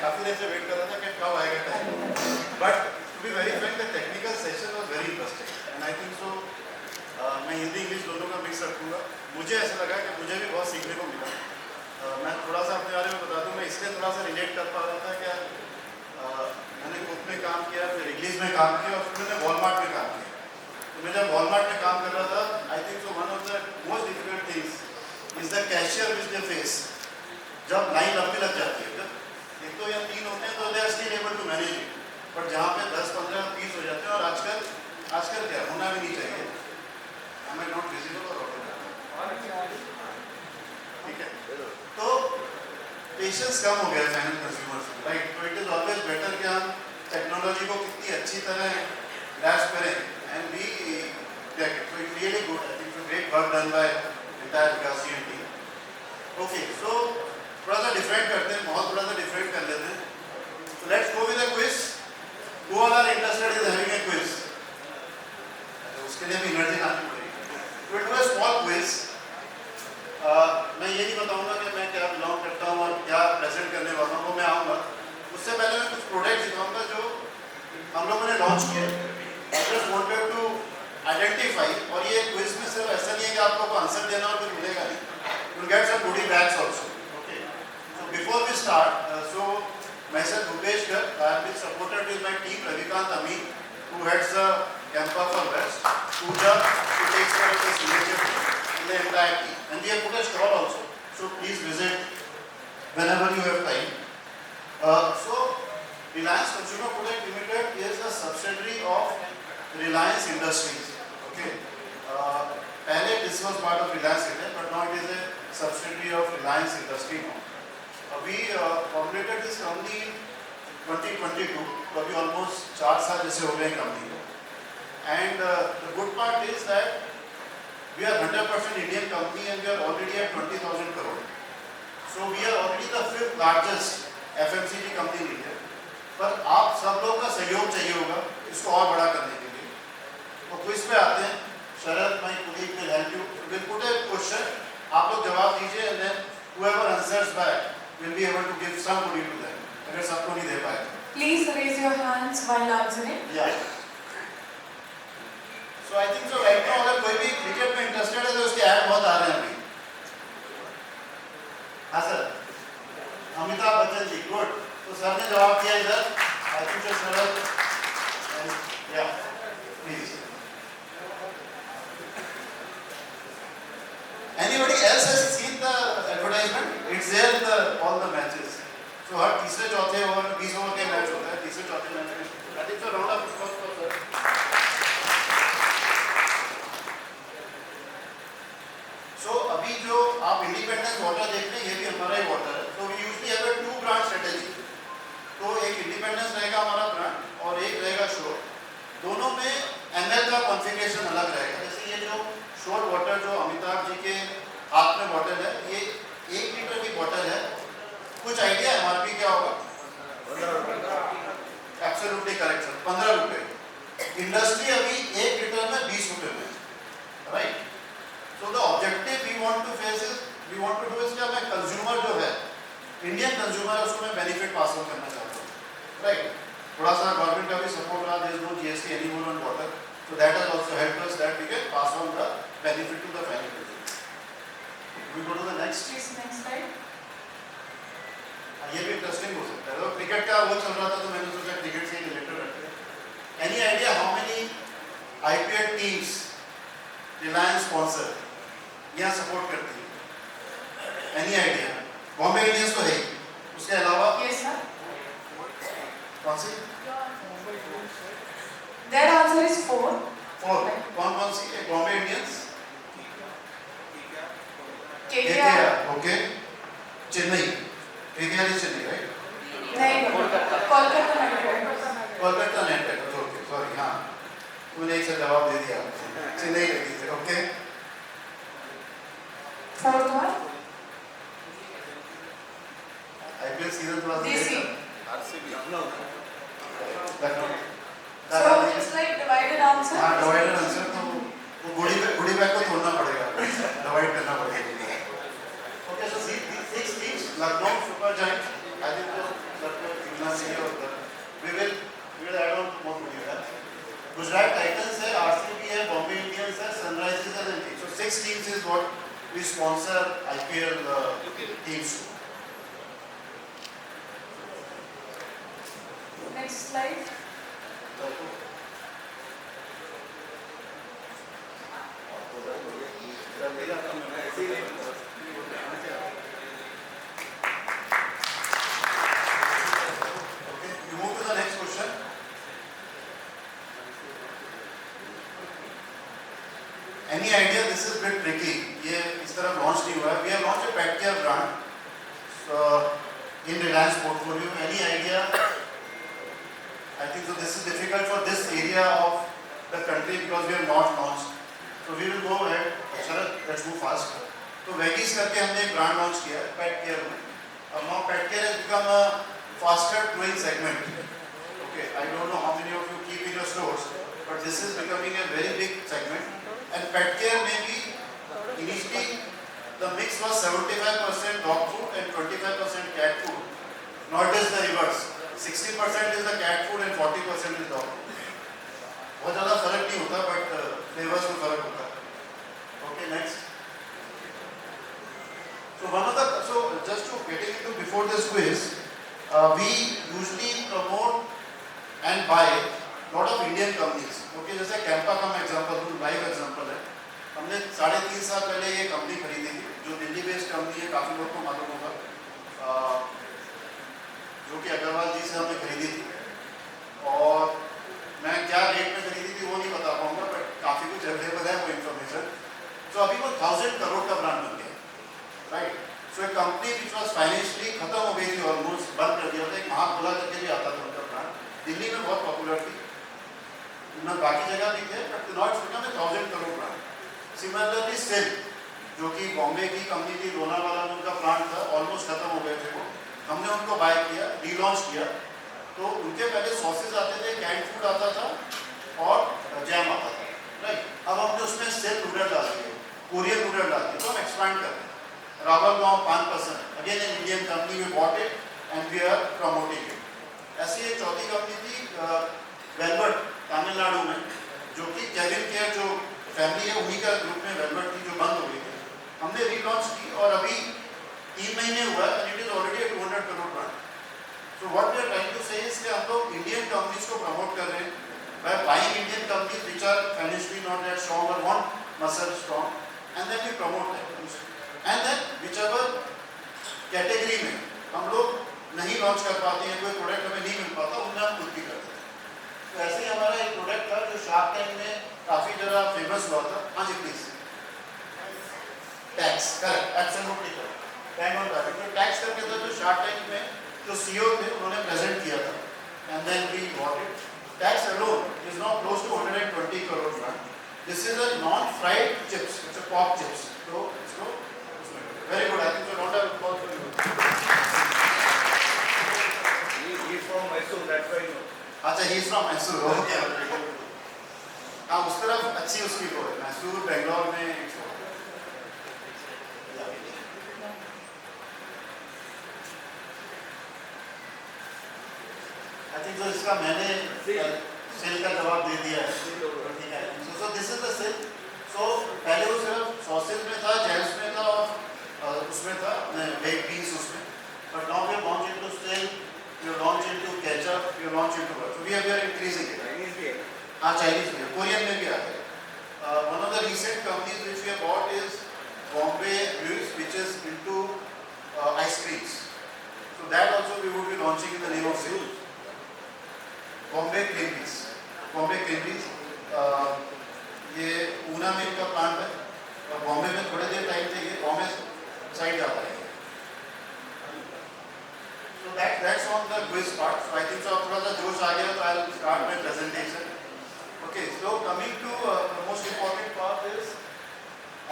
काफ़ी देर से वेट कर रहा था कि कब आएगा time, but to be very frank the technical session was very interesting and I think so मैं हिंदी इंग्लिश दोनों का मिक्स रखूँगा। मुझे ऐसा लगा कि मुझे भी बहुत सीखने को मिला। मैं थोड़ा सा अपने बारे में बता दूँ, मैं इसलिए थोड़ा सा रिलेट कर पा रहा था कि मैंने कुक में काम किया, फिर इंग्लिश में काम किया और फिर मैंने वॉलमार्ट में काम किया। तो मैं जब वॉलमार्ट में काम कर रहा था, आई think so one of the most difficult things is the cashier which they face. जब लाइन लंबी लग जाती है, जब एक दो या तीन होते हैं तो they are still able to manage it, but जहाँ पे 10, 15, 30 हो जाते हैं, और आजकल क्या होना भी नहीं चाहिए, am I not visible or not? ठीक है, तो पेशेंस कम हो गया फाइनल कंज्यूमर से, राइट। तो इट इज ऑलवेज बेटर कि हम टेक्नोलॉजी को कितनी अच्छी तरह ग्रास्प करें and we take it. So it's really good, I think so great work done by entire Vikas team. Okay, so थोड़ा सा डिफरेंट करते हैं, बहुत थोड़ा सा डिफरेंट कर लेते हैं। So let's go with a quiz. Who all are interested in having a quiz? उसके लिए भी एनर्जी लानी पड़ेगी। Will do a small quiz. मैं ये नहीं बताऊंगा कि मैं क्या बिलोंग करता हूँ और क्या प्रेजेंट करने वाला हूँ, वो मैं आऊँगा। उससे पहले मैं कुछ प्रोडक्ट दिखाऊंगा जो हम लोगों ने लॉन्च किए। I just wanted to identify, और ये क्विज में सिर्फ ऐसा नहीं है कि आप लोगों को आंसर देना और फिर मिलेगा नहीं, you will get some goodie bags also. Okay, so before we start, so myself Bhupesh Garg, I have been supported with my team Ravikant Amin, who heads the Campa for West, Pooja, who takes care of the signature in the entire team, and we have put a stall also, so please visit whenever you have time. So Reliance Consumer Product Limited is a subsidiary of Reliance Industries. Okay, पहले this was part of Reliance Retail, but now it is a subsidiary of Reliance Industry now. We formulated this company in 2022, तो अभी almost 4 साल जैसे हो गए company को। And the good part is that we are 100% Indian company and we are already at 20,000 crore. So we are already the 5th largest FMCG company in India. पर आप सब लोग का सहयोग चाहिए होगा इसको और बड़ा करने के लिए। तो क्विज पे आते हैं। शरद, my colleague will help you. We'll put a question, आप लोग जवाब दीजिए and then whoever answers back will be able to give some goodie to them. अगर सबको नहीं दे पाए तो Please raise your hands while answering. Yeah. So I think so right now अगर कोई भी क्रिकेट में इंटरेस्टेड है तो उसके ऐड बहुत आ रहे हैं अभी। हाँ सर, अमिताभ बच्चन जी, गुड। तो सर ने जवाब दिया इधर। I think so Sarad and yeah, please. Anybody else has seen the advertisement? It's there in all the matches. So हर तीसरे चौथे ओवर में 20 ओवर के मैच होता है, तीसरे चौथे मैच में। I think so round of applause for sir. So अभी जो आप इंडिपेंडेंस वाटर देख रहे हैं, ये भी हमारा ही वाटर है। तो we usually have a 2 brand strategy. तो एक इंडिपेंडेंस रहेगा हमारा ब्रांड और एक रहेगा शोर। दोनों में ml का कॉन्फ़िगरेशन अलग रहेगा। जैसे ये जो शोर वाटर जो अमिताभ जी के हाथ में बॉटल है, ये 1 लीटर की बॉटल है। कुछ आइडिया एमआरपी क्या होगा? 15 रुपये। एब्सोल्युटली करेक्ट सर, 15 रुपये। इंडस्ट्री अभी 1 लीटर में 20 रुपये में, right. So the objective we want to face is, we want to do is कि मैं कंज्यूमर जो है, इंडियन कंज्यूमर है, उसको मैं बेनिफिट पास ऑन करना चाहता हूँ, राइट। थोड़ा सा गवर्नमेंट का भी सपोर्ट रहा, there is no GST anymore on water, so that has also helped us that we can pass on the benefit to the final consumer. We go to the next. Please next slide. ये भी interesting हो सकता है। तो cricket का वो चल रहा था तो मैंने सोचा क्रिकेट से रिलेटेड रखते हैं। Any idea how many IPL teams Reliance sponsor यहाँ सपोर्ट करती है? Any idea? बॉम्बे इंडियंस तो है ही, उसके अलावा Yes sir. कौन सी? Their answer is 4. 4। कौन सी है? Bombay Indians, KKR. Okay, Chennai, KKR is Chennai, right? नहीं, Kolkata knight riders. Kolkata knight riders, okay, sorry, हाँ तूने एक से जवाब दे दिया, चेन्नई लगी थी, okay. 4th one. IPL season थोड़ा DC. Lucknow. So it's like divided answer. हाँ, डिवाइडेड आंसर, तो वो गुडी बैग को तोड़ना पड़ेगा, डिवाइड करना पड़ेगा। Okay, so 6 teams, Lucknow super giants, I think so Next slide. Okay, we move to the next question. Any idea? This is a bit tricky. ये इस तरह launch नहीं हुआ है. We have launched a pet care brand in Reliance portfolio. Any idea? I think so. This is difficult for this area of the country because we have not launched. So we will go ahead. Sharat, let's move fast. तो Veggies करके हमने एक brand launch किया है pet care में. अब now pet care has become a faster growing segment. Okay, I don't know how many of you keep in your stores, but this is becoming a very big segment. And pet care maybe initially the mix was 75% dog food and 25% cat food. Now it is the reverse. 60% is the cat food and 40% is dog food. बहुत ज़्यादा फर्क नहीं होता, but flavours में फर्क होता है. Okay, next. So just to getting into before this quiz, we usually promote and buy lot of Indian companies. Okay, जैसे कैंपा का मैं एग्जांपल दूँ, लाइव एग्जांपल है. हमने 3.5 साल पहले ये कंपनी खरीदी थी, जो दिल्ली बेस्ड कंपनी है, काफ़ी लोग को मालूम होगा, जो कि अग्रवाल जी से हमने खरीदी थी. और मैं क्या रेट में खरीदी थी वो नहीं बता पाऊंगा, बट काफ़ी कुछ अवेलेबल है वो इन्फॉर्मेशन. तो अभी वो 1000 करोड़ का ब्रांड बन गया, राइट. सो एक कंपनी विच वॉज फाइनेंशियली खत्म हो गई थी, ऑलमोस्ट बंद कर दिया था. एक महाखुला करके भी आता था उनका ब्रांड, दिल्ली में बहुत पॉपुलर थी, ना बाकी जगह भी थे, but not become 1000 crore brand. Similarly Sil, जो कि बॉम्बे की कंपनी थी, लोनावाला में उनका प्लांट था, ऑलमोस्ट खत्म हो गए थे वो. हमने उनको बाय किया, रीलॉन्च किया. तो उनके पहले सॉसेज आते थे, कैंड फूड आता था और जैम आता था, राइट. अब हमने उसमें सेल नूडल डाल दिए, कोरियन नूडल डाल दिए, तो हम एक्सपांड कर रहे हैं. Ravalgaon 5%, again an Indian company, we bought it and we are promoting it. ऐसी एक चौथी कंपनी थी वेलवेट, तमिलनाडु में, जो कि केविन केयर जो फैमिली है उन्हीं का ग्रुप में वेलवेट थी, जो बंद हो गई थी. हमने रीलॉन्च की और अभी 3 महीने हुआ है, and it is already 200 crore brand. So what we are trying to say is कि हम लोग इंडियन कंपनीज को प्रमोट कर रहे हैं by buying Indian companies which are financially not that strong और want muscle strong, and then we promote that. And then whichever category में हम लोग नहीं लॉन्च कर पाते हैं, कोई प्रोडक्ट हमें नहीं मिल पाता, उनमें हम खुद भी करते हैं. तो ऐसे ही हमारा एक प्रोडक्ट था जो शार्क टैंक में काफ़ी ज़्यादा फेमस हुआ था. हाँ जी please. Tax, correct, absolutely correct, bang on topic. तो टैक्स करके था जो शार्क टैंक में जो सीईओ थे उन्होंने प्रेजेंट किया था, and then we bought it. Tagz alone is now close to 120 crore brand. This is a non fried chips, it's a pop chips. तो इसको very good. I think so not a call for you. He is from Mysore, that's why you know. अच्छा, he is from Mysore. Okay, हाँ, उस तरफ अच्छी उसकी वो है, मैसूर बेंगलोर में. आई थिंक तो इसका मैंने सेल का जवाब दे दिया है, ठीक है. So this is the sale. So पहले वो सिर्फ सॉसेज में था, जैम्स में था और उसमें था बेक बीन्स उसमें. But now we launch into Sil, we launch into ketchup, we launch into what. So we are increasing it. Chinese भी है. हाँ, चाइनीज में, कोरियन में भी आता है. One of the recent companies which we have bought is Bombay Brewies, which is into ice creams. So that also we would be launching in the name of sale. Bombay Creameries, Bombay Creameries, ये ऊना में इनका plant है और बॉम्बे में थोड़े देर टाइम से ये Bombay side जाता है. So that's on the quiz part. So I think so थोड़ा सा जोश आ गया, तो I'll start my presentation. Okay, so coming to the most important part is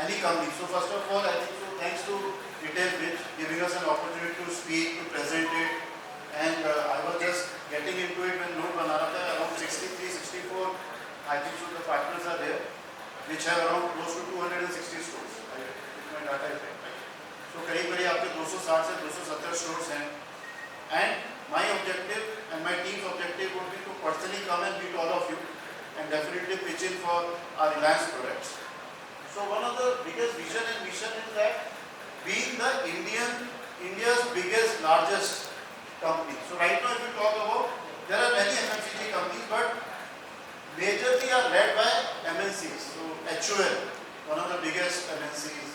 any company. So first of all, I think so thanks to Retail Bridge giving us an opportunity to speak, to present it, and I was just getting into it when note बना रहा था. Around 63, 64, I think so the partners are there, which have around close to 260 stores. If my data is right. So करीब आपके 260 से 270 stores हैं. And my objective and my team's objective would be to personally come and meet all of you and definitely pitch in for our Reliance products. So one of the biggest vision and mission is that being the India's biggest, largest company. So right now if you talk about, there are many HUL, one of the biggest MNCs,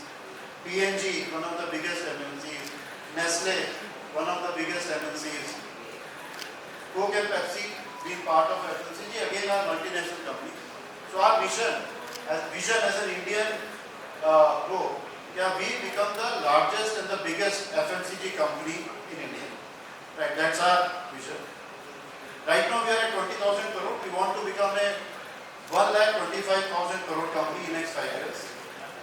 P&G, one of the biggest MNCs, Nestle, one of the biggest MNCs, Coke and Pepsi being part of FMCG, again are multinational companies. So our vision as an Indian group, we become the largest and the biggest FMCG company in India. Right, that's our vision. Right now we are at 20,000 crore. We want to become a 1,25,000 crore company in next 5 years.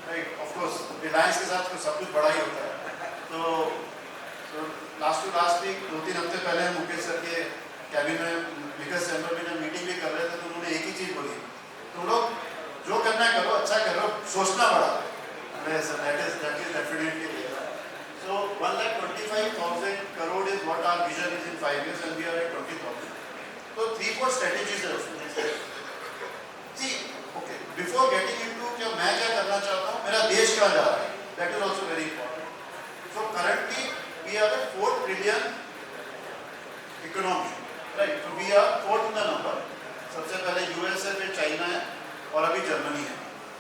Right, of course, Reliance के साथ सब कुछ बड़ा ही होता है. So last week 2-3 हफ्ते पहले हम मुकेश सर के कैबिन में बिजनेस चैम्बर में जब मीटिंग भी कर रहे थे तो उन्होंने एक ही चीज बोली, तुम लोग जो करना है करो, अच्छा करो, सोचना बड़ा. That is definitely there. So 1,25,000 crore is what our vision is in 5 years, and we are at 20,000. So 3-4 strategies are उसमें. See, okay, before getting into क्या मैं क्या करना चाहता हूँ, मेरा देश कहाँ जा रहा है, that is also very important. So currently we are a 4 trillion economy, right? So we are 4th in the number. सबसे पहले US है, फिर चाइना है और अभी जर्मनी है.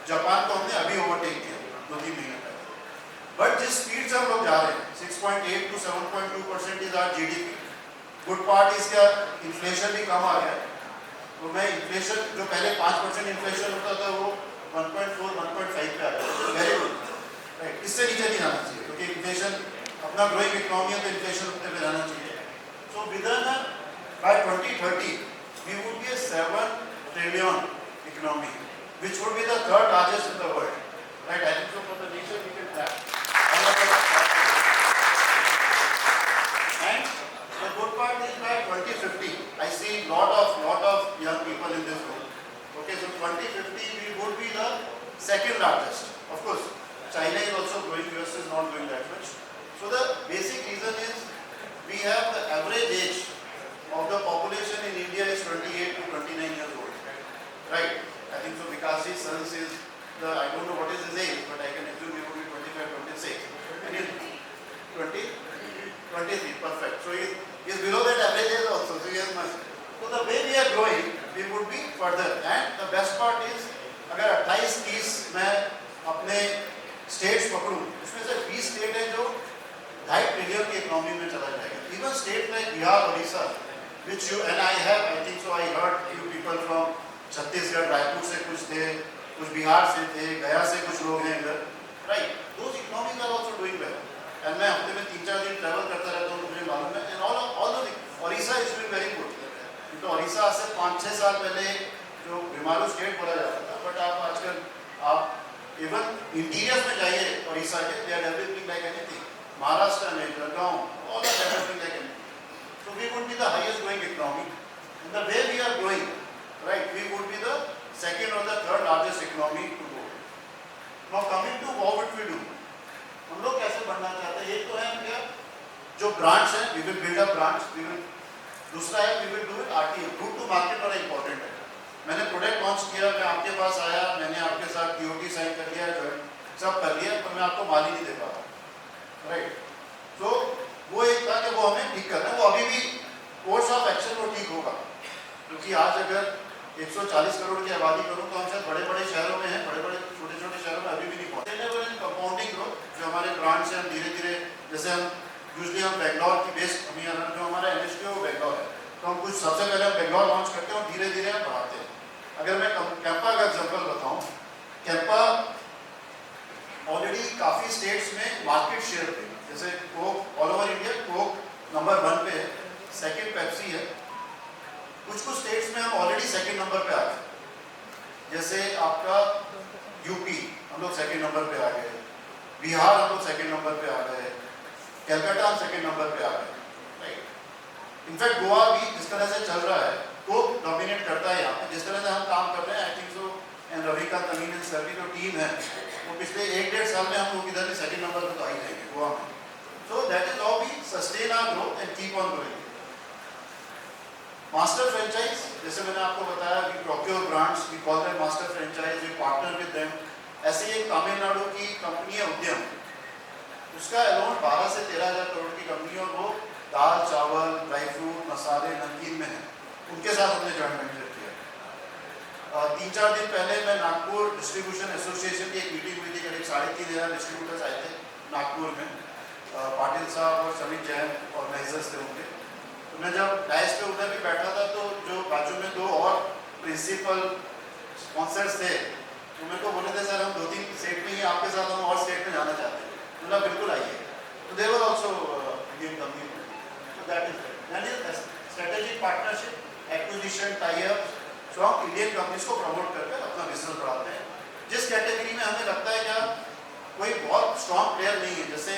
जापान को हमने अभी ओवरटेक किया 2-3 महीने पहले. बट जिस स्पीड से हम लोग जा रहे हैं 6.8 to 7.2% is our GDP. Good part is क्या, इन्फ्लेशन भी कम आ गया. तो मैं इन्फ्लेशन जो पहले 5% इन्फ्लेशन होता था वो 1.4-1.5 पे आ गया. Very good. राइट, इससे नीचे नहीं आना चाहिए क्योंकि इन्फ्लेशन अपना ग्रोइंग इकोनॉमी है तो इन्फ्लेशन उतने पे रहना चाहिए. So within by 2030 we would be a 7 trillion economy, which would be the 3rd largest in the world. Right, I think so for the nation we can clap. And the good part is by 2050, I see lot of young people in this room. Okay, so 2050 we would be the 2nd largest. Of course, China is also growing, US is not doing that much. So the basic reason is we have the average age of the population in India is 28 to 29 years old. Right, I think so Vikasji's son is I don't know what is his age, but I can assume he would be 25-26. And he's 23, perfect. So he is below that average age also, so he has much. So the way we are growing, we would be further. And the best part is, अगर 28-30 मैं अपने states पकड़ूं, उसमें से 20 state है जो 2.5 trillion की economy में चला जाएगा. Even state like Bihar, Odisha, which you and I have, I think so I heard few people from Chhattisgarh, Raipur से कुछ थे, कुछ बिहार से थे, गया से कुछ लोग हैं इधर. Right, those economies are also doing well. And मैं हफ्ते में 3-4 दिन ट्रैवल करता रहता हूँ, मुझे मालूम है. And all the Odisha is doing very good. तो ओडिशा से 5-6 साल पहले जो बीमारू स्टेट बोला जाता था, बट आप आजकल आप इवन इंटीरियर्स में जाइए ओडिशा के, they are developing like anything. Maharashtra में Jalgaon, all are developing like anything. So we would be the highest growing economy. In the way we are growing, right, we would be the 2nd or the 3rd largest economy to go. Now coming to what would we do, हम लोग कैसे बढ़ना चाहते हैं. एक तो है क्या, जो ब्रांच है, we will build a branch, we will. दूसरा है, we will do it RTO, route to market बड़ा important है. मैंने प्रोडक्ट लॉन्च किया, मैं आपके पास आया, मैंने आपके साथ TOT साइन कर लिया, सब कर लिया, पर मैं आपको माल ही नहीं दे पाता. राइट, तो वो एक था कि वो हमें ठीक करना है. वो अभी भी कोर्स ऑफ एक्शन वो ठीक होगा, क्योंकि आज अगर 140 करोड़ की आबादी करूँ तो हम शायद बड़े-बड़े शहरों में हैं, बड़े-बड़े छोटे-छोटे शहरों में अभी भी नहीं पहुँचे. कंपाउंडिंग ग्रोथ जो हमारे ब्रांच से हम धीरे-धीरे, जैसे हम यूजली हम बेंगलोर की बेस, अभी जो हमारा NSTO बेंगलोर है, तो हम कुछ सबसे पहले हम बेंगलोर लॉन्च करते हैं और धीरे-धीरे हम बढ़ाते हैं. अगर मैं कैंपा का एग्जाम्पल बताऊँ, कैंपा ऑलरेडी काफ़ी स्टेट्स में मार्केट शेयर पे, जैसे Coke all over India Coke number 1 पे है, 2nd पेप्सी है. कुछ स्टेट्स में हम ऑलरेडी 2nd नंबर पे आ गए. जैसे आपका यूपी हम लोग 2nd नंबर पे आ गए, बिहार हम लोग 2nd नंबर पे आ गए, कलकत्ता हम 2nd नंबर पे आ गए. राइट, इनफैक्ट गोवा भी जिस तरह से चल रहा है वो डोमिनेट करता है यहाँ पे. जिस तरह से हम काम कर रहे हैं, I think so and Ravikant Amin and sir की जो टीम है, वो पिछले 1-1.5 साल में हम लोग इधर भी 2nd नंबर पे तो आ ही जाएंगे गोवा में. So that is how we sustain our growth and keep on growing. Master franchise, जैसे मैंने आपको बताया, we procure brands, we call them master franchise, we partner with them. ऐसे ही एक तमिलनाडु की कंपनी है उद्यम, उसका अमाउंट 12 से 13,000 करोड़ की कंपनी है और वो दाल, चावल, ड्राई फ्रूट, मसाले, नमकीन में है. उनके साथ हमने जॉइंट वेंचर किया. 3-4 दिन पहले मैं नागपुर डिस्ट्रीब्यूशन एसोसिएशन की एक मीटिंग हुई थी, करीब 3,500 डिस्ट्रीब्यूटर्स आए थे नागपुर में। पाटिल साहब और समीर जैन ऑर्गेनाइजर्स थे उनके। तो मैं जब डाइस पे उधर भी बैठा था तो जो बाजू में 2 और प्रिंसिपल स्पॉन्सर्स थे तो मेरे को बोले थे सर हम 2-3 स्टेट में ही आपके साथ हम और स्टेट में जाना चाहते हैं। बोला बिल्कुल आइए। तो they were also Indian company. So that is strategic partnership, acquisition, tie-up, जो हम इंडियन कंपनीज को प्रमोट करके अपना बिजनेस बढ़ाते हैं। जिस कैटेगरी में हमें लगता है क्या कोई बहुत स्ट्रॉन्ग प्लेयर नहीं है, जैसे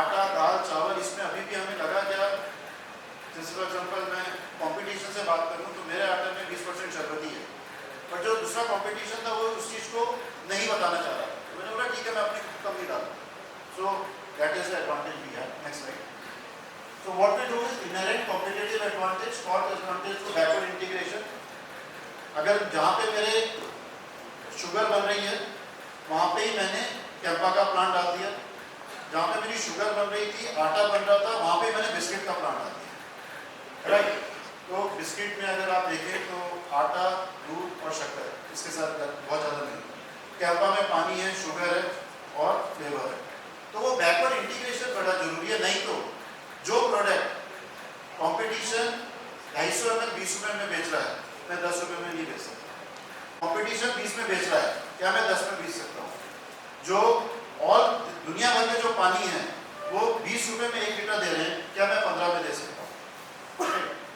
आटा, दाल, चावल, इसमें अभी भी हमें लगा क्या, जैसे फॉर एग्जाम्पल मैं कंपटीशन से बात करूँ तो मेरे आटे में 20% शरबती है, पर जो दूसरा कंपटीशन था वो उस चीज़ को नहीं बताना चाह रहा। तो मैंने बोला ठीक है मैं अपनी कंपनी डालूँ। So that is the advantage we have. Next slide. So what we do is inherent competitive advantage, cost advantage to backward integration. अगर जहाँ पे मेरे शुगर बन रही है वहाँ पे ही मैंने कैंपा का प्लांट डाल दिया। जहाँ पे मेरी शुगर बन रही थी, आटा बन रहा था, वहाँ पे मैंने बिस्किट का प्लांट डाल दिया। राइट। तो बिस्किट में अगर आप देखें तो आटा, दूध और शक्कर, इसके साथ बहुत ज़्यादा नहीं। कैंपा में पानी है, शुगर है और फ्लेवर है। तो वो बैकवर्ड इंटीग्रेशन बड़ा जरूरी है, नहीं तो जो प्रोडक्ट कंपटीशन 250 ml 20 रुपये में बेच रहा है, मैं 10 रुपये में नहीं बेच सकता। कंपटीशन 20 में बेच रहा है, क्या मैं 10 में बेच सकता हूँ? जो और दुनिया भर में जो पानी है वो 20 रुपये में 1 लीटर दे रहे हैं, क्या मैं 15 में दे सकता हूँ?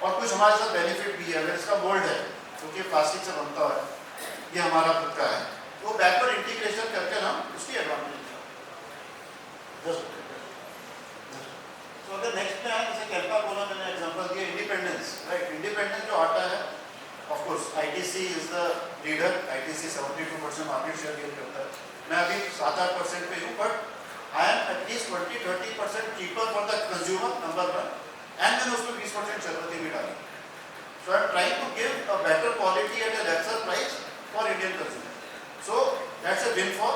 और कुछ हमारे साथ बेनिफिट भी है। अगर इसका मोल्ड है क्योंकि प्लास्टिक से बनता है, ये हमारा खुद का है, तो बैकवर्ड इंटीग्रेशन करके हम उसकी एडवांटेज। तो अगर नेक्स्ट में आए, जैसे कैंपा बोला मैंने एग्जांपल दिया, इंडिपेंडेंस, राइट। इंडिपेंडेंस जो आता है, of course ITC is the leader. ITC 72% market share gain करता है। मैं अभी 7-8% पे हूँ, but I am at least 20-30% cheaper for the consumer, number 1, and मैंने उसमें 20% शरबती भी डाली। So I am trying to give a better quality at a lesser price for Indian consumer. So that's a win for.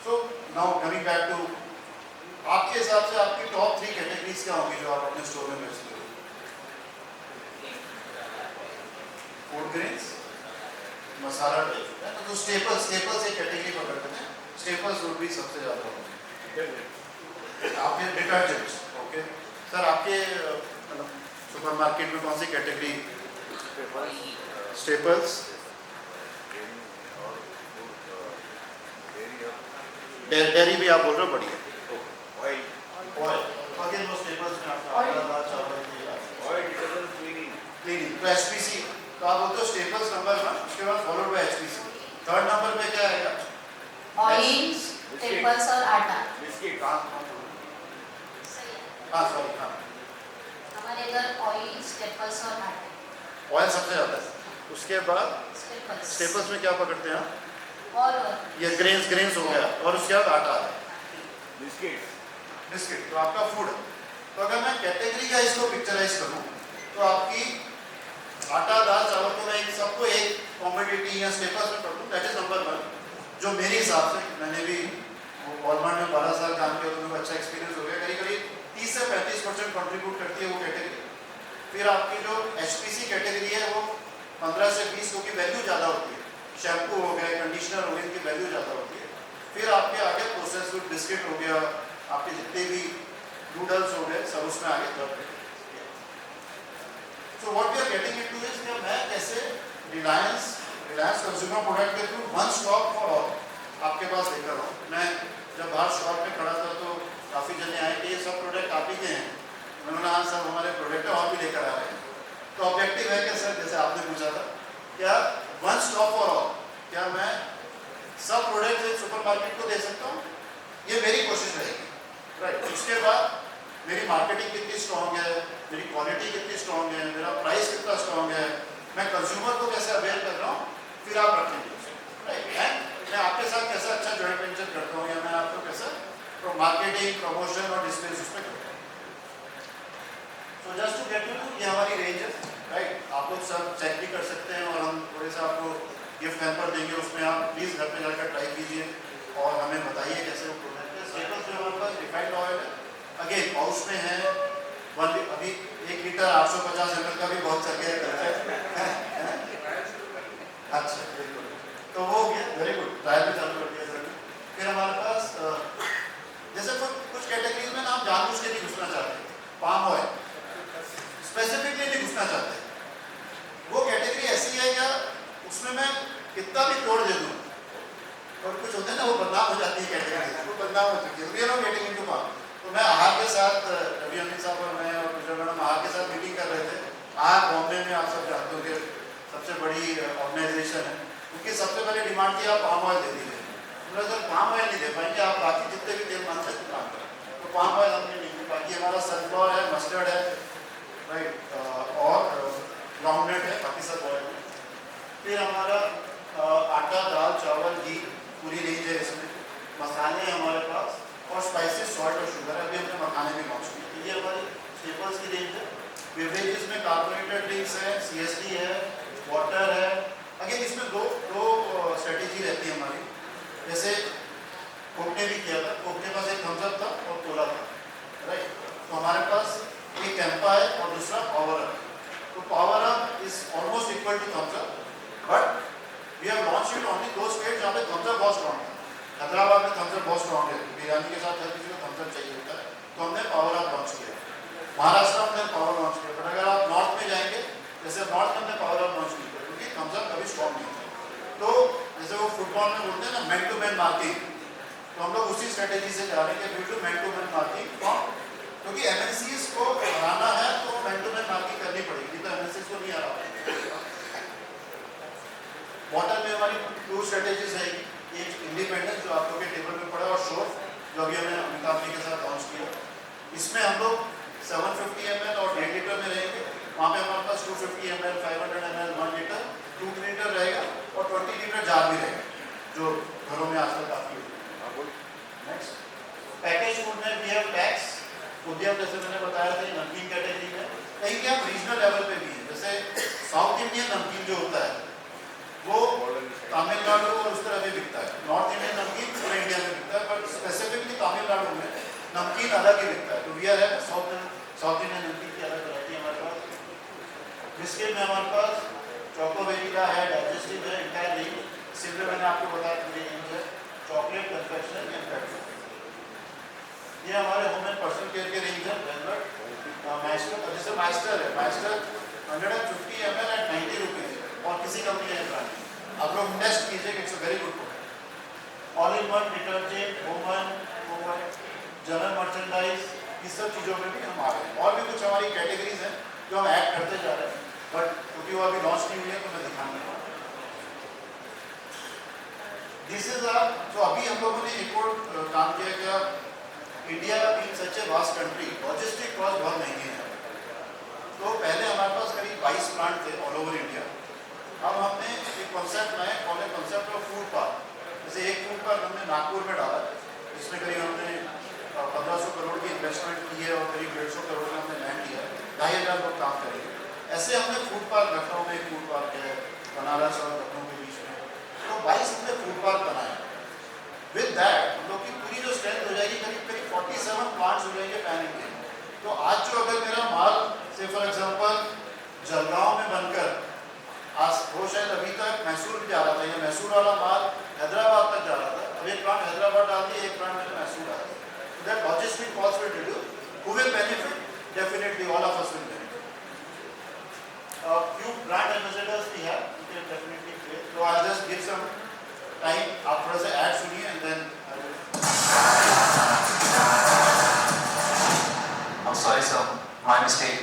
So now coming back to, आपके हिसाब से आपकी top 3 categories क्या होंगी जो आप अपने स्टोर में बेचते हो? फूड ग्रेन्स, मसाला टाइप, तो स्टेपल्स एक कैटेगरी पकड़ते हैं। स्टेपल्स वुड भी सबसे ज़्यादा होंगे। आपके डिटर्जेंट्स, ओके सर, आपके मतलब सुपरमार्केट में कौन सी कैटेगरी? स्टेपल्स, डेयरी भी आप बोल रहे हो, बढ़िया। ऑयल अगेन वो स्टेपल्स में आपका आटा, चावल, क्लीनिंग। तो एचपीसी तो आप बोलते हो स्टेपल्स नंबर 1, उसके बाद followed by HPC. Third number पे क्या आएगा? ऑयल, स्टेपल्स और आटा। बिस्किट। हाँ सॉरी, हाँ हमारे इधर ऑयल, स्टेपल्स और आटा। ऑयल सबसे ज़्यादा है, उसके बाद स्टेपल्स स्टेपल्स में क्या पकड़ते हैं आप? और ये ग्रेन्स हो गया, और उसके बाद आटा है, बिस्किट। तो आपका फूड है। तो अगर मैं कैटेगरी का इसको पिक्चराइज करूँ तो आपकी आटा, दाल, चावल को मैं सबको एक कॉमोडिटी या स्टेपल्स में पकड़ूँ, दैट इज नंबर 1, जो मेरे हिसाब से, मैंने भी वॉलमार्ट में 12 साल काम किया तो मेरे को अच्छा एक्सपीरियंस हो गया। करीब 30 से 35% कंट्रीब्यूट करती है वो कैटेगरी। फिर आपकी जो एचपीसी कैटेगरी है वो 15 से 20, क्योंकि वैल्यू ज़्यादा होती है। शैम्पू हो गए, कंडीशनर हो गए, इनकी वैल्यू ज़्यादा होती है। फिर आपके आगे प्रोसेस फूड, बिस्किट हो गया, आपके जितने भी नूडल्स हो गए, सब उसमें आगे third. So what we are getting into is कि मैं कैसे रिलायंस कंज्यूमर प्रोडक्ट के through one stop for all आपके पास लेकर आऊँ। मैं जब बाहर शॉप में खड़ा था तो काफ़ी जने आए कि ये सब प्रोडक्ट आप ही के हैं। मैंने बोला हाँ सर, हमारे प्रोडक्ट और भी लेकर आ रहे हैं। तो ऑब्जेक्टिव है कि सर, जैसे आपने पूछा था, क्या वन स्टॉप फॉर ऑल, क्या मैं सब प्रोडक्ट एक सुपरमार्केट को दे सकता हूँ? ये मेरी कोशिश रहेगी, राइट। उसके बाद मेरी मार्केटिंग कितनी स्ट्रॉन्ग है, मेरी क्वालिटी कितनी स्ट्रॉन्ग है, मेरा प्राइस कितना स्ट्रॉन्ग है, मैं कंज्यूमर को कैसे अवेयर कर रहा हूँ, फिर आप रखेंगे, राइट। एंड मैं आपके साथ कैसा अच्छा जॉइंट वेंचर करता हूँ, या मैं आपको कैसा मार्केटिंग, प्रमोशन और डिस्प्ले उसमें करता हूँ। So just to get you know, ये हमारी रेंज है, राइट। आप लोग सब चेक भी कर सकते हैं, और हम थोड़े सा आपको गिफ्ट हैम्पर देंगे, उसमें आप प्लीज़ घर पे जाकर ट्राई कीजिए और हमें बताइए कैसे वो प्रोडक्ट है। स्टेपल्स जो हमारे पास रिफाइंड ऑयल है, अगेन पाउच में है, अभी 1 लीटर 850 ml का भी बहुत चल गया करता है। अच्छा बिल्कुल, तो वो हो गया, वेरी गुड, ट्रायल भी चालू कर दिया सर ने। फिर हमारे पास जैसे कुछ कैटेगरीज में ना हम जानबूझ के नहीं घुसना चाहते, पाम ऑयल स्पेसिफिकली नहीं घुसना चाहते, वो कैटेगरी ऐसी है या उसमें मैं कितना भी तोड़ दे दूँ और कुछ होते हैं ना वो बदनाम हो जाती है कैटेगरी, वो बदनाम हो चुकी है, we are not getting into palm. तो मैं आहार के साथ रवि अमित साहब और मैं और विजय मैडम आहार के साथ मीटिंग कर रहे थे। आहार बॉम्बे में आप सब जानते हो कि सबसे बड़ी ऑर्गेनाइजेशन है, उनकी सबसे पहले डिमांड थी आप पाम ऑयल दे दीजिए। उन्होंने सर पाम ऑयल नहीं दे पाएंगे, आप बाकी जितने भी तेल मानते हैं काम करें, तो पाम ऑयल हमने नहीं दे पाएंगे। हमारा सनफ्लावर है, मस्टर्ड है, राइट, और ग्राउंडनट है, बाकी सब ऑयल है। फिर हमारा आटा, दाल, चावल, घी पूरी रेंज है इसमें, मसाले हैं हमारे पास, और स्पाइसेस, सॉल्ट और शुगर है। अभी हमने मखाने में लॉन्च किए, तो ये हमारी स्टेपल्स की रेंज है। बेवरेजेस में कार्बोनेटेड ड्रिंक्स है, CSD है, वाटर है। अगेन इसमें दो स्ट्रेटेजी रहती है हमारी, जैसे कोक ने भी किया था, कोक के पास एक थम्स अप था और कोला था, राइट, तो हमारे पास एक कैंपा है और दूसरा पावर अप। तो power up is almost equal to Thums Up, but we have launched it only दो स्टेट जहाँ पे थम्स अप बहुत स्ट्रॉन्ग है। हैदराबाद में थम्स अप बहुत स्ट्रॉन्ग है, बिरयानी के साथ हर किसी को थम्स अप चाहिए होता है, तो हमने पावर अप लॉन्च किया। महाराष्ट्र में पावर लॉन्च किया, बट अगर आप नॉर्थ में जाएंगे, जैसे नॉर्थ में हमने पावर अप लॉन्च किया क्योंकि थम्स अप कभी स्ट्रॉन्ग नहीं था। तो जैसे वो फुटबॉल में बोलते हैं ना मैन टू मैन मार्किंग, तो हम लोग उसी स्ट्रेटेजी से जा रहे हैं कि मैन टू मैन मार्किंग, क्योंकि MNCs को हराना है तो मैन टू मैन मार्किंग करनी पड़ेगी, तो MNCs को नहीं हरा पाएंगे। वाटर में हमारी 2 स्ट्रेटेजीज है, एक इंडिपेंडेंस जो आप लोग के टेबल पे पड़ा, और शोर जो अभी हमने अमिताभ जी के साथ लॉन्च किया। इसमें हम लोग 750 ml और 1.5 लीटर में रहेंगे, वहाँ पे हमारे पास 250 ml, 500 ml, 1 लीटर, 2 लीटर रहेगा, और 20 लीटर जार भी रहेगा, जो घरों में आजकल काफी होती है। नेक्स्ट, पैकेज फूड में वी हैव पैक्स, उद्यम जैसे मैंने बताया था नमकीन कैटेगरी में, कहीं क्या रीजनल लेवल पे भी है, जैसे साउथ इंडियन नमकीन जो होता है वो तमिलनाडु और उस तरह भी बिकता है, नॉर्थ इंडियन नमकीन पूरे इंडिया में बिकता है, बट स्पेसिफिकली तमिलनाडु में नमकीन अलग ही बिकता है। तो वी आर है साउथ इंडियन नमकीन की अलग वैरायटी हमारे पास। बिस्किट में हमारे पास चोको वेनिला है, डाइजेस्टिव है, इंटायर रेंज, सिर्फ मैंने आपको बताया पूरी रेंज है, चॉकलेट, कन्फेक्शनरी एंड पेट्रोल। ये हमारे होम एंड पर्सनल केयर के रेंज है, वेलवेट, माइस्टर, जैसे माइस्टर है, माइस्टर 150 ml एट 90 रुपीज़, और किसी कंपनी का ब्रांड नहीं। आप लोग टेस्ट कीजिए, it's very good product. All in one detergent, woman, general merchandise, इस सब चीज़ों में भी हम आ रहे हैं। और भी कुछ हमारी कैटेगरीज हैं जो हम ऐड करते जा रहे हैं, बट क्योंकि वो अभी लॉन्च नहीं हुई है तो मैं दिखा नहीं पाऊँ। दिस इज जो अभी हम लोगों ने एक और काम किया, क्या India being such a vast country, logistic cost बहुत महंगी है। तो पहले हमारे पास करीब 22 प्लांट थे ऑल ओवर इंडिया। अब हमने एक कॉन्सेप्ट में call concept of food park, जैसे एक फूड पार्क हमने नागपुर में डाला, जिसमें करीब हमने 1500 करोड़ की इन्वेस्टमेंट की है और करीब 150 करोड़ का हमने लैंड लिया, 2500 लोग काम करेंगे। ऐसे हमने फूड पार्क, लखनऊ में एक फूड पार्क है, बनारस और लखनऊ के बीच में, तो 22 हमने फूड पार्क बनाए। विद दैट हम लोग की पूरी जो स्ट्रेंथ हो जाएगी, करीब 47 प्लांट्स हो जाएंगे पैन इंडिया। तो आज जो अगर मेरा माल से फॉर एग्जांपल जलगांव में बनकर आज वो शायद अभी तक मैसूर भी जा रहा था, या मैसूर वाला माल हैदराबाद तक जा रहा था, अब एक प्लांट हैदराबाद डाल दिया, एक प्लांट मैंने मैसूर डाल दिया, तो that logistic cost will reduce, who will benefit, definitely all of us will benefit. few brand ambassadors we have, you can definitely create. So I'll just give some time, आप थोड़ा सा ad सुनिए and then I'm sorry sir, my mistake.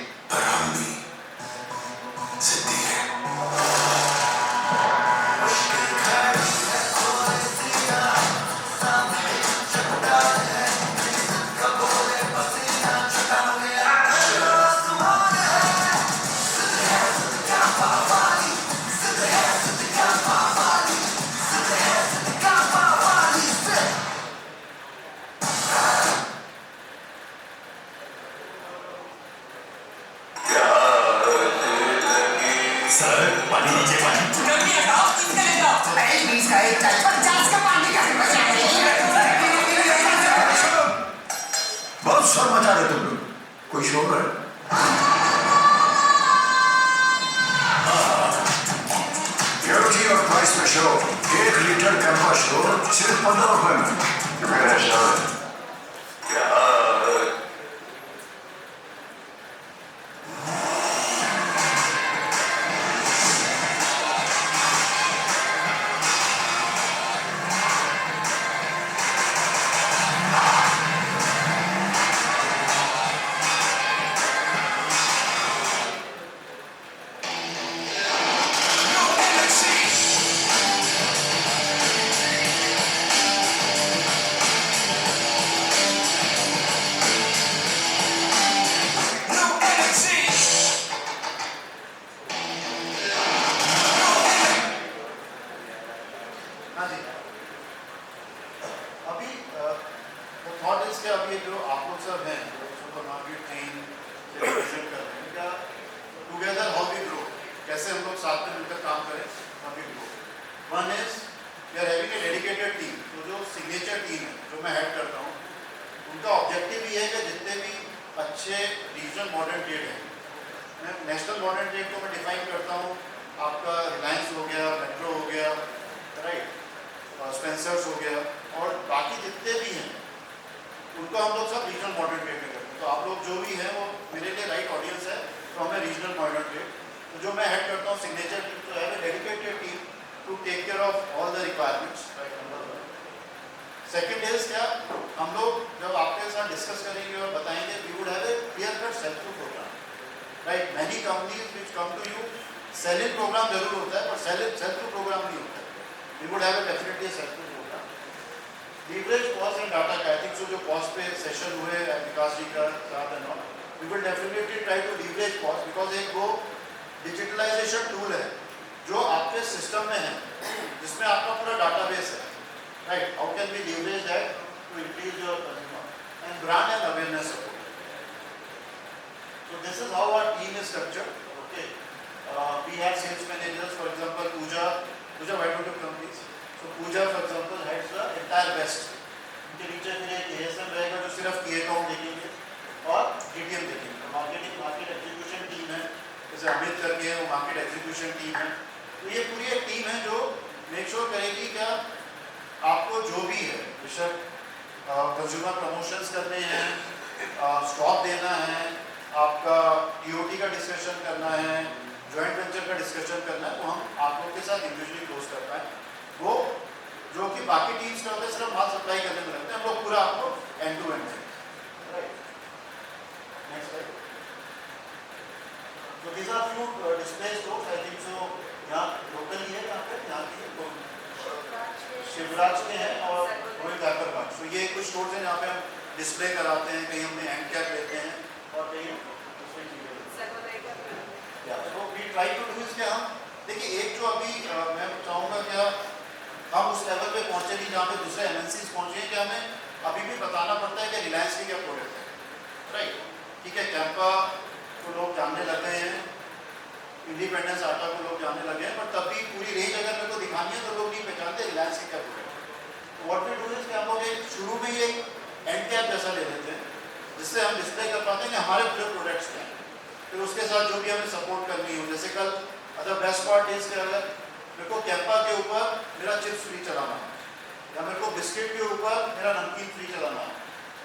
बहुत शोर मचा रहे तुम लोग, कोई शोर है? शो 1 लीटर कैंपा शो सिर्फ 15 रुपए में। हाँ जी, अभी वो थॉट इज कि अभी जो आप लोग सब हैं जो सुपर मार्केट चेन से रिप्रेजेंट कर रहे हैं, क्या टुगेदर हाउ वी ग्रो, कैसे हम लोग साथ में मिलकर काम करें, how we grow. One is we are having a dedicated team, तो जो सिग्नेचर टीम है जो मैं हेड करता हूँ, उनका ऑब्जेक्टिव ये है कि जितने भी अच्छे रीजनल मॉडर्न ट्रेड हैं, मैं नेशनल मॉडर्न ट्रेड को मैं डिफाइन करता हूँ, आपका रिलायंस हो गया, मेट्रो हो गया, राइट, स्पेंसर्स हो गया, और बाकी जितने भी हैं उनको हम लोग सब रीजनल मॉडर्न ट्रेड में करते हैं। तो आप लोग जो भी हैं वो मेरे लिए राइट ऑडियंस है, तो हमें रीजनल मॉडर्न ट्रेड, तो जो मैं हेड करता हूँ सिग्नेचर टीम, तो have a dedicated team to take care of all the requirements, right, number one. Second is क्या, हम लोग जब आपके साथ डिस्कस करेंगे और बताएंगे, we would have a clear cut sell through programme, right. Many companies which come to you sell in programme जरूर होता है, पर सेल थ्रू प्रोग्राम नहीं होता है। We would have a definitely a set program. Leverage cost and data का I think so जो cost पे सेशन हुए विकास जी का साथ है ना, we will definitely try to leverage cost because एक वो डिजिटलाइजेशन टूल है जो आपके सिस्टम में है, जिसमें आपका पूरा डाटाबेस है, right. How can we leverage that to increase your and brand and awareness support. So this is how our team is structured. Okay, we have sales managers, for example, Pooja, why don't you come please? So Pooja, for example, heads the entire West. उनके नीचे फिर एक ASM रहेगा जो सिर्फ की account देखेंगे और GTM देखेंगे। मार्केट एग्जीक्यूशन टीम है, जैसे अमित करके है वो मार्केट एग्जीक्यूशन टीम है। तो ये पूरी एक टीम है जो मेक श्योर करेगी क्या आपको जो भी है, बेशक कंज्यूमर प्रमोशंस करने हैं, स्टॉक देना है, आपका TOT का डिस्कशन करना है, जॉइंट वेंचर का डिस्कशन करना है, तो हम आप लोग के साथ इंडिविजुअली क्लोज कर पाएँ। वो जो कि बाकी टीम्स का होता है सिर्फ माल सप्लाई करने में लगता है, हम लोग पूरा आपको end to end, right. Next slide. तो this are few display stores, I think so यहाँ लोकल ही है, यहाँ पे यहाँ की तो शिवराज के हैं और रोहित आकरवाल। सो ये कुछ स्टोर्स हैं जहाँ पे हम डिस्प्ले कराते हैं, कहीं हमने एंड कैप लेते हैं और कहीं दूसरी चीज़ें। तो वी ट्राई टू डू इसके हम देखिए, एक जो अभी मैं चाहूँगा क्या हम उस लेवल पे पहुँचे नहीं जहाँ पे दूसरे MNCs पहुँचे हैं, कि हमें अभी भी बताना पड़ता है कि रिलायंस की क्या प्रोडक्ट है, राइट। ठीक है, कैंपा को लोग जानने लगे हैं, इंडिपेंडेंस आटा को लोग जानने लगे हैं, पर तब भी पूरी रेंज अगर मेरे को दिखानी है तो लोग नहीं पहचानते रिलायंस की क्या प्रोडक्ट है। तो व्हाट वी डू इज कि हम लोग एक शुरू में ही एक एंड कैप जैसा ले लेते हैं, जिससे हम डिस्प्ले कर पाते हैं कि हमारे पूरे प्रोडक्ट्स हैं। फिर उसके साथ जो भी हमें सपोर्ट करनी हो, जैसे कल अदर बेस्ट पार्ट इज कि अगर मेरे को कैंपा के ऊपर मेरा चिप्स फ्री चलाना है, या मेरे को बिस्किट के ऊपर मेरा नमकीन फ्री चलाना है,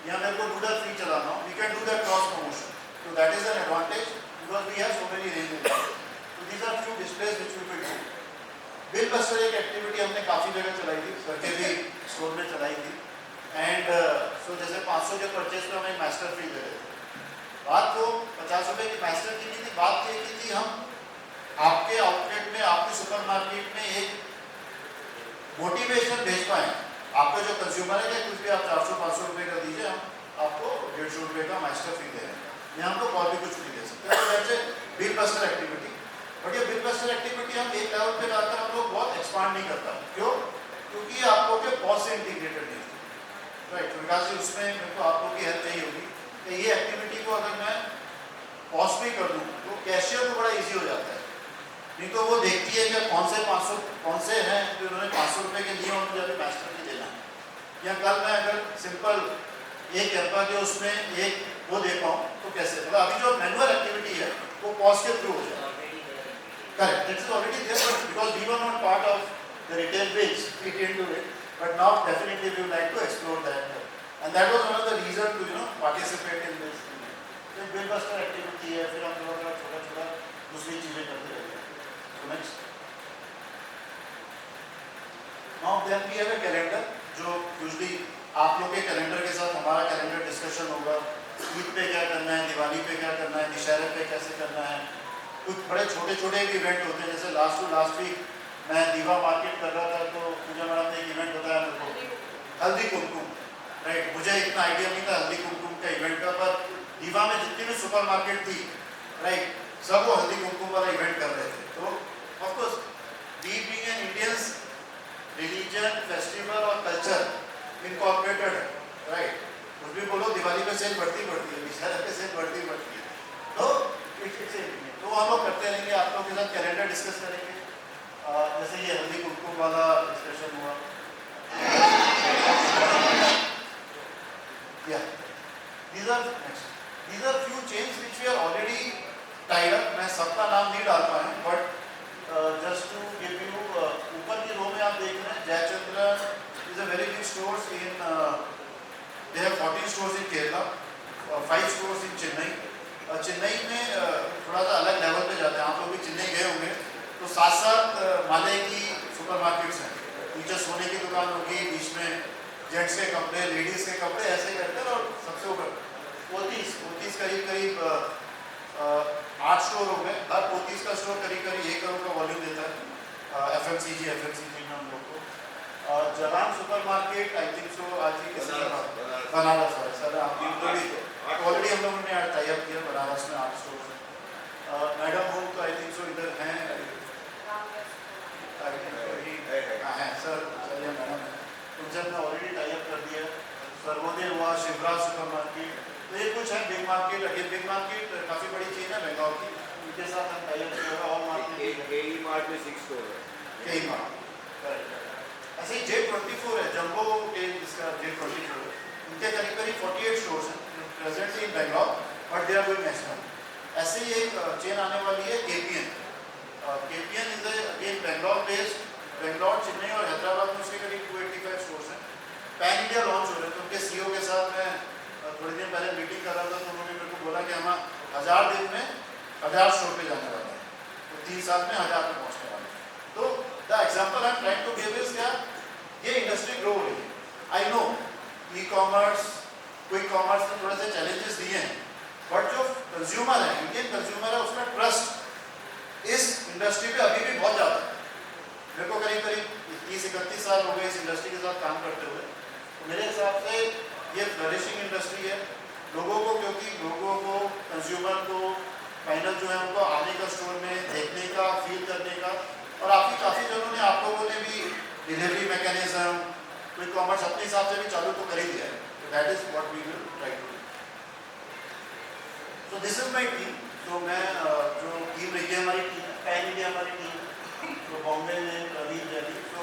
या मेरे को नूडल फ्री चलाना हो, we can do that cross promotion. तो that is an advantage because we have so many ranges. तो these are few displays which we will do. Bill buster एक एक्टिविटी हमने काफ़ी जगह चलाई थी, करके भी स्टोर में चलाई थी, एंड सो जैसे 500 के परचेज पे हमें मास्टर फ्री दे रहे थे। बात तो 50 रुपये की मास्टर की नहीं थी, बात ये की थी हम आपके आउटलेट में, आपके सुपरमार्केट में एक मोटिवेशन भेज पाएँ। आपका जो कंज्यूमर है, कुछ भी आप 400-500 रुपये का दीजिए, हम आपको 150 रुपये का मास्टर फ्री दे रहे हैं, या हमको और भी कुछ फ्री दे सकते हैं। तो वैसे बिल बस्टर एक्टिविटी, बट ये बिल बस्टर एक्टिविटी हम एक लेवल पे जाकर हम लोग बहुत एक्सपांड नहीं करता। क्यों? क्योंकि आप लोग के कॉस्ट से इंटीग्रेटेड नहीं, राइट। विकास जी, उसमें मेरे को आप लोग की हेल्प चाहिए होगी कि ये एक्टिविटी को अगर मैं कॉस्ट भी कर दूँ तो कैशियर को बड़ा ईजी हो जाता है। नहीं तो वो देखती है कि कौन से हैं जो उन्होंने 500 रुपये के लिए और मुझे अभी मास्टर नहीं देना है। या कल मैं अगर सिंपल एक कैंपा के उसमें एक वो दे पाऊँ तो कैसे, मतलब अभी जो मैनुअल एक्टिविटी है वो कॉस्ट के थ्रू हो जाए। Correct, that is already there, but because we were not part of the retail base fit into it, but now definitely we would like to explore that, and that was one of the reason to participate in this. एक बिलबस्टर activity है, फिर हम थोड़ा छोटा दूसरी चीजें करते रहते हैं. So next. Now then we have a calendar जो usually आप लोग के कैलेंडर के साथ हमारा कैलेंडर डिस्कशन होगा. ईद पे क्या करना है, दिवाली पे क्या करना है, दशहरे पे कैसे करना है. कुछ बड़े छोटे भी इवेंट होते हैं, जैसे लास्ट वीक मैं दीवा मार्केट कर रहा था तो पूजा मैडम ने एक इवेंट बताया मेरे को, हल्दी कुमकुम. राइट, मुझे इतना आइडिया नहीं था हल्दी कुमकुम का इवेंट का, पर दीवा में जितनी भी सुपर मार्केट थी, राइट, सब वो हल्दी कुमकुम वाला इवेंट कर रहे थे. तो of course we being an Indians, religion, festival और कल्चर इनकॉर्पोरेटेड है. राइट, कुछ भी बोलो दिवाली पे सेल बढ़ती है, दशहरा पे सेल बढ़ती है. तो तो हम लोग करते रहेंगे, आप लोग के साथ कैलेंडर डिस्कस करेंगे. जैसे ये हल्दी कुमकुम वाला डिस्कशन हुआ. These are few chains which we are already tied up. मैं सबका नाम नहीं डाल पाया, but just to give you, ऊपर की रो में आप देख रहे हैं Jayachandra is a very big stores in they have 14 stores in Kerala, 5 stores in Chennai. Chennai में थोड़ा सा अलग लेवल पे जाते हैं. आप लोग भी चेन्नई गए होंगे तो साथ माले की सुपरमार्केट्स हैं. नीचे सोने की दुकान होगी, बीच में जेंट्स के कपड़े, लेडीज़ के कपड़े, ऐसे करते हैं. और सबसे ऊपर पोतीस करीब 8 स्टोर हो गए. हर पोतीस का स्टोर करीब 1 करोड़ का वॉल्यूम देता है. FMCG में हम लोग को. जलान सुपरमार्केट आई थिंक सो आज ही बनारस है सर. आप ऑलरेडी हम लोगों ने टाई अप किया बनारस में 8 स्टोर. मैडम होम तो आई थिंक सो इधर हैं सर. चलिए मैडम उनसे हमने ऑलरेडी टाई अप कर दिया. सर्वोदय हुआ, शिवराज सुपर मार्केट. तो ये कुछ है big market. Again big market काफ़ी बड़ी चेन है बेंगलोर की, उनके साथ हम टाई अप किया. और मार्केट केई मार्ट में 6 स्टोर है. केई मार्ट ऐसे ही J24 है, जम्बो के जिसका J24 है, उनके करीब 48 स्टोर्स हैं presently in Bangalore, but they are going national. ऐसे ही एक चेन आने वाली है KPN. KPN is again Bangalore based. Bangalore, Chennai और हैदराबाद में उसके करीब 285 स्टोर्स हैं. पैन इंडिया लॉन्च हो रहे हैं. तो उनके CEO के साथ मैं थोड़ी दिन पहले मीटिंग कर रहा था, तो उन्होंने मेरे को बोला कि हम 1000 दिन में 1000 स्टोर पे जाने वाले हैं. तो 3 साल में 1000 पे पहुँचने वाले हैं. तो the example I am trying to give is क्या ये इंडस्ट्री ग्रो हो रही है. I know e commerce, quick commerce ने थोड़े से चैलेंजेस दिए हैं, बट जो कंज्यूमर है, इंडियन कंज्यूमर है, उसका ट्रस्ट इस इंडस्ट्री पे अभी भी बहुत ज़्यादा है. मेरे को करीब 30-31 साल हो गए इस इंडस्ट्री के साथ काम करते हुए. तो मेरे हिसाब से ये फ्लरिशिंग इंडस्ट्री है. लोगों को, क्योंकि लोगों को, कंज्यूमर को फाइनल जो है उनको आने का स्टोर में देखने का, फील करने का, और काफ़ी जनों ने, आप लोगों ने भी डिलीवरी मैकेनिज्म, क्विक कॉमर्स अपने हिसाब से भी चालू तो कर ही दिया है. तो that is what we will try to do. So this is my team. तो मैं जो टीम रही है हमारी टीम, पैन इंडिया हमारी टीम, तो बॉम्बे में प्रवीण जैदी. तो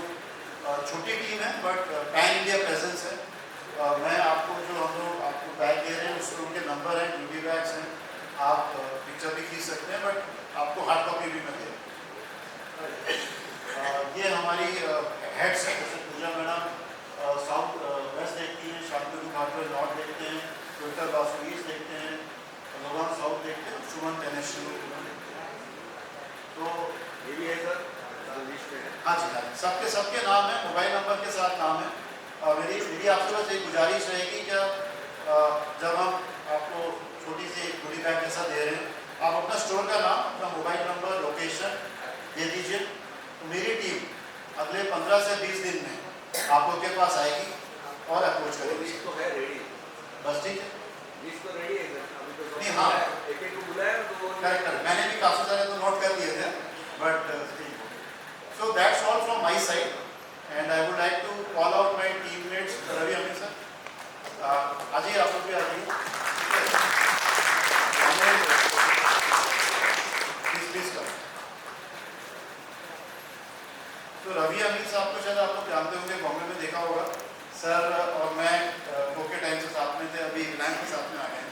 छोटी टीम है बट पैन इंडिया प्रेजेंस है. मैं आपको जो हम लोग आपको बैग दे रहे हैं उसमें उनके नंबर हैं, ड्यूटी बैग्स हैं, आप पिक्चर भी खींच सकते हैं, बट आपको हार्ड कॉपी भी मैं दे. ये हमारी हेड्स हैं. जैसे पूजा मैडम साउथ वेस्ट देखती हैं, शांति भाटकर नॉर्थ देखते हैं, डॉक्टर बासु ईस्ट देखते हैं, लोगान साउथ देखते हैं, सुमन टेनेश्वर. तो ये भी है सर लिस्ट में. हाँ जी, सबके नाम है, मोबाइल नंबर के साथ नाम है. मेरी आपसे बस एक गुजारिश रहेगी कि जब हम आपको छोटी सी गोली बैग जैसा दे रहे हैं, आप अपना स्टोर का नाम, अपना मोबाइल नंबर, लोकेशन दे दीजिए. तो मेरी टीम अगले 15 से 20 दिन में आप लोग के पास आएगी और अप्रोच करेगी. लिस्ट तो है रेडी. बस ठीक है. लिस्ट तो रेडी है सर. अभी तो नहीं, हाँ. एक को बुलाया तो करेक्ट. मैंने भी काफ़ी सारे तो नोट कर लिए थे, but so that's all from my side. And I would like to call out my teammates. Ravi Amit sir, आ जाइए, आप लोग भी आ जाइए. प्लीज करो. तो रवि अमित साहब को शायद आप लोग जानते होंगे, बॉम्बे में देखा होगा. सर और मैं कोके टाइम से साथ में थे, अभी रिलायंस के साथ में आ गए.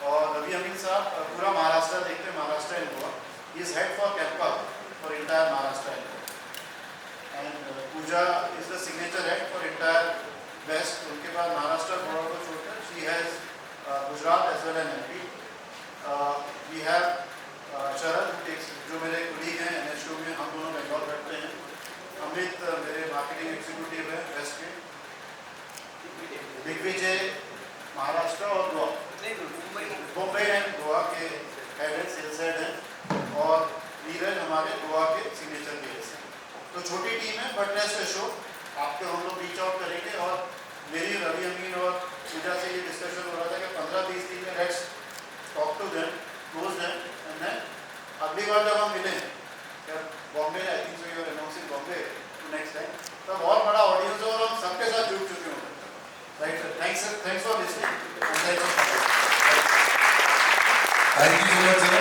और रवि अमित साहब पूरा महाराष्ट्र देखते हैं, Maharashtra and Goa. He is head for कैल्पा for entire Maharashtra and Goa. And Pooja is the signature head for entire west. उनके बाद महाराष्ट्र थोड़ा को छोड़कर she has Gujarat as well and MP. We have Sharad जो मेरे कुलीग हैं NHO में, हम दोनों बेंगलोर बैठते हैं. अमित मेरे मार्केटिंग एग्जीक्यूटिव है वेस्ट के. दिग्विजय महाराष्ट्र और गोवा, मुंबई एंड गोवा के हेड एंड सेल्स हेड हैं. और नीरज हमारे गोवा के सिग्नेचर पीएस हैं. तो छोटी टीम है बट रेस्ट एश्योर्ड आपके हम लोग रीच आउट करेंगे. और मेरी रवि अमीन और पूजा से ये डिस्कशन हो रहा था कि 15-20 दिन में let's talk to them, close them, and then अगली बार जब हम मिलें Bombay, I think so you are announcing Bombay to next time, तो बहुत बड़ा ऑडियंस है और हम सबके साथ जुड़ चुके होंगे. Right sir, thanks for listening. Thank you so much.